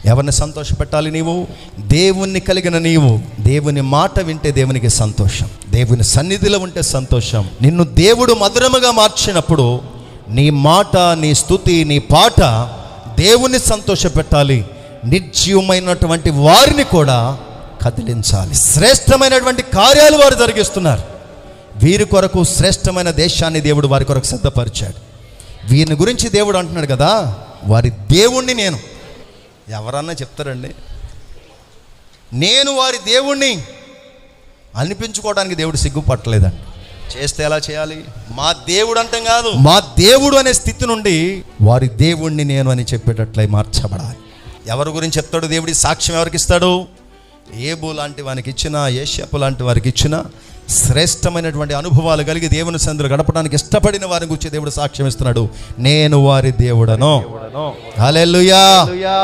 ఎవరిని సంతోషపెట్టాలి? నీవు దేవుణ్ణి కలిగిన నీవు దేవుని మాట వింటే దేవునికి సంతోషం, దేవుని సన్నిధిలో ఉంటే సంతోషం. నిన్ను దేవుడు మధురముగా మార్చినప్పుడు నీ మాట, నీ స్తుతి, నీ పాట దేవుణ్ణి సంతోషపెట్టాలి. నిర్జీవమైనటువంటి వారిని కూడా కదిలించాలి. శ్రేష్టమైనటువంటి కార్యాలు వారు జరిగిస్తున్నారు. వీరి కొరకు శ్రేష్టమైన దేశాన్ని దేవుడు వారి కొరకు సిద్ధపరిచాడు. వీరిని గురించి దేవుడు అంటున్నాడు కదా, వారి దేవుణ్ణి నేను. ఎవరన్నా చెప్తారండి నేను వారి దేవుణ్ణి అనిపించుకోవడానికి? దేవుడు సిగ్గుపట్టలేదండి. చేస్తే ఎలా చేయాలి? మా దేవుడు అంటాం కాదు, మా దేవుడు అనే స్థితి నుండి వారి దేవుణ్ణి నేను అని చెప్పేటట్లయి మార్చబడాలి. ఎవరి గురించి చెప్తాడు దేవుడి సాక్ష్యం? ఎవరికి ఇస్తాడు? ఏబు లాంటి వారికి ఇచ్చినా, యేషపు లాంటి వారికి ఇచ్చినా, శ్రేష్టమైనటువంటి అనుభవాలు కలిగి దేవుని సన్నిధిలో గడపడానికి ఇష్టపడిన వారి గురించి దేవుడు సాక్ష్యం ఇస్తున్నాడు. నేను వారి దేవుడను. హల్లెలూయా, హల్లెలూయా.